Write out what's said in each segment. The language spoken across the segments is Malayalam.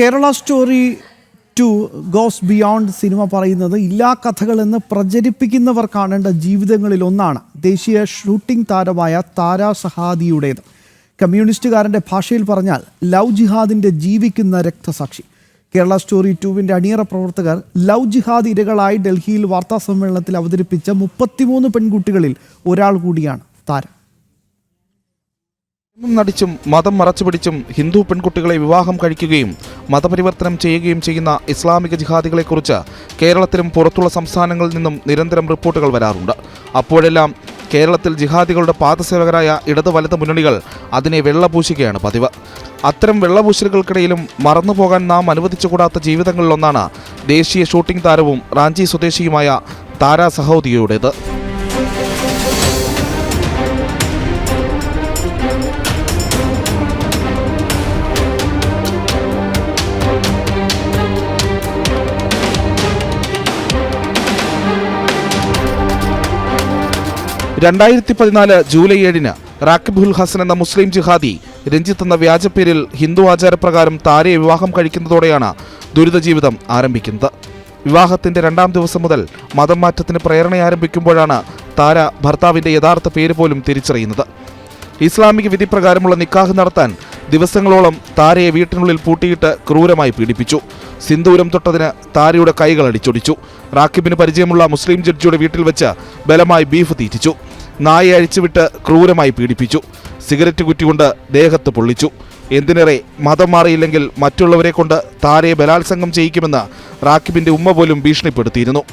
Kerala story 2 goes beyond cinema പറയുന്നത് ഇല്ലാ കഥകളെന്ന് പ്രചരിപ്പിക്കുന്നവർ കാണേണ്ട ജീവിതങ്ങളിൽ ഒന്നാണ് ദേശീയ ഷൂട്ടിംഗ് താരമായ താര സഹാദിയുടേത്. കമ്മ്യൂണിസ്റ്റുകാരൻ്റെ ഭാഷയിൽ പറഞ്ഞാൽ ലവ് ജിഹാദിൻ്റെ ജീവിക്കുന്ന രക്തസാക്ഷി. കേരള സ്റ്റോറി 2വിൻ്റെ അണിയറ പ്രവർത്തകർ ലവ് ജിഹാദ് ഇരകളായി ഡൽഹിയിൽ വാർത്താസമ്മേളനത്തിൽ അവതരിപ്പിച്ച 33 പെൺകുട്ടികളിൽ ഒരാൾ കൂടിയാണ് താര. നടിച്ചും മതം മറച്ചുപിടിച്ചും ഹിന്ദു പെൺകുട്ടികളെ വിവാഹം കഴിക്കുകയും മതപരിവർത്തനം ചെയ്യുകയും ചെയ്യുന്ന ഇസ്ലാമിക ജിഹാദികളെക്കുറിച്ച് കേരളത്തിലും പുറത്തുള്ള സംസ്ഥാനങ്ങളിൽ നിന്നും നിരന്തരം റിപ്പോർട്ടുകൾ വരാറുണ്ട്. അപ്പോഴെല്ലാം കേരളത്തിൽ ജിഹാദികളുടെ പാദസേവകരായ ഇടത് വലത് മുന്നണികൾ അതിനെ വെള്ളപൂശുകയാണ് പതിവ്. അത്തരം വെള്ളപൂശലുകൾക്കിടയിലും മറന്നുപോകാൻ നാം അനുവദിച്ചുകൂടാത്ത ജീവിതങ്ങളിലൊന്നാണ് ദേശീയ ഷൂട്ടിംഗ് താരവും റാഞ്ചി സ്വദേശിയുമായ താര സഹോദിയുടേത്. ജൂലൈ 7 റാക്കിബുൽ ഹസൻ എന്ന മുസ്ലിം ജിഹാദി രഞ്ജിത്ത് എന്ന വ്യാജപ്പേരിൽ ഹിന്ദു ആചാരപ്രകാരം താരയെ വിവാഹം കഴിക്കുന്നതോടെയാണ് ദുരിത ജീവിതം ആരംഭിക്കുന്നത്. വിവാഹത്തിന്റെ 2ാം ദിവസം മുതൽ മതം മാറ്റത്തിന് പ്രേരണ ആരംഭിക്കുമ്പോഴാണ് താര ഭർത്താവിന്റെ യഥാർത്ഥ പേര് പോലും തിരിച്ചറിയുന്നത്. ഇസ്ലാമിക വിധിപ്രകാരമുള്ള നിക്കാഹ് നടത്താൻ ദിവസങ്ങളോളം താരയെ വീട്ടിനുള്ളിൽ പൂട്ടിയിട്ട് ക്രൂരമായി പീഡിപ്പിച്ചു. സിന്ദൂരം തൊട്ടതിന് താരയുടെ കൈകൾ അടിച്ചൊടിച്ചു. റാക്കിബിന് പരിചയമുള്ള മുസ്ലിം ജഡ്ജിയുടെ വീട്ടിൽ വെച്ച് ബലമായി ബീഫ് തീറ്റിച്ചു. നായെ അഴിച്ചുവിട്ട് ക്രൂരമായി പീഡിപ്പിച്ചു. സിഗരറ്റ് കുറ്റികൊണ്ട് ദേഹത്ത് പൊള്ളിച്ചു. എന്തിനേറെ മതം മാറിയില്ലെങ്കിൽ മറ്റുള്ളവരെ കൊണ്ട് താരയെ ബലാത്സംഗം ചെയ്യിക്കുമെന്ന് റാക്കിബിന്റെ ഉമ്മ പോലും ഭീഷണിപ്പെടുത്തിയിരുന്നു.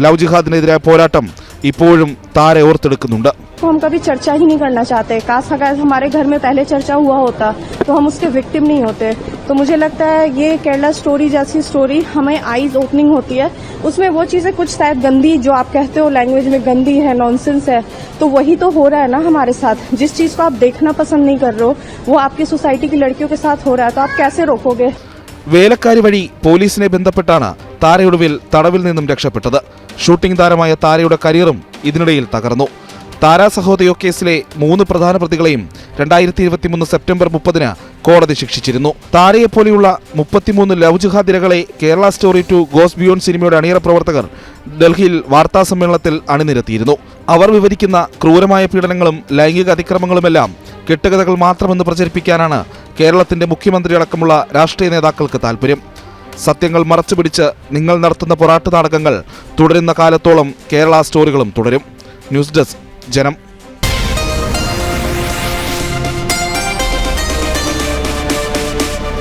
ലവ് ജിഹാദിനെതിരായ പോരാട്ടം ഇപ്പോഴും താര ഓർത്തെടുക്കുന്നുണ്ട്. हम कभी चर्चा ही नहीं करना चाहते. काश अगर हमारे घर में पहले चर्चा हुआ होता तो हम उसके विक्टिम नहीं होते. तो मुझे लगता है ये केरला स्टोरी जैसी स्टोरी हमें आईज ओपनिंग होती है. उसमें वो चीजें कुछ शायद गंदी जो आप कहते हो लैंग्वेज में गंदी है, नॉनसेंस है, तो वही तो हो रहा है ना हमारे साथ. जिस चीज को आप देखना पसंद नहीं कर रहे हो वो आपकी सोसाइटी की लड़कियों के साथ हो रहा है, तो आप कैसे रोकोगे? വേലക്കാരി വഴി പോലീസിനെ ബന്ധപ്പെട്ടാണ് താരയൊടുവിൽ തടവിൽ നിന്നും രക്ഷപ്പെട്ടത്. ഷൂട്ടിംഗ് താരമായ താരയുടെ കരിയറും ഇതിനിടയിൽ തകർന്നു. താര സഹോദയോ കേസിലെ 3 പ്രധാന പ്രതികളെയും 2023 സെപ്റ്റംബർ 30 കോടതി ശിക്ഷിച്ചിരുന്നു. താരയെപ്പോലെയുള്ള 33 ലവ് ജിഹാദ് ഇരകളെ കേരള സ്റ്റോറി 2 ഗോസ് ബിയോണ്ട് സിനിമയുടെ അണിയറ പ്രവർത്തകർ ഡൽഹിയിൽ വാർത്താസമ്മേളനത്തിൽ അണിനിരത്തിയിരുന്നു. അവർ വിവരിക്കുന്ന ക്രൂരമായ പീഡനങ്ങളും ലൈംഗിക അതിക്രമങ്ങളുമെല്ലാം കെട്ടുകഥകൾ മാത്രമെന്ന് പ്രചരിപ്പിക്കാനാണ് കേരളത്തിന്റെ മുഖ്യമന്ത്രി അടക്കമുള്ള രാഷ്ട്രീയ നേതാക്കൾക്ക് താൽപര്യം. സത്യങ്ങൾ മറച്ചുപിടിച്ച് നിങ്ങൾ നടത്തുന്ന പൊറാട്ട് നാടകങ്ങൾ തുടരുന്ന കാലത്തോളം കേരള സ്റ്റോറികളും തുടരും. ന്യൂസ് ഡെസ്ക് ജനം.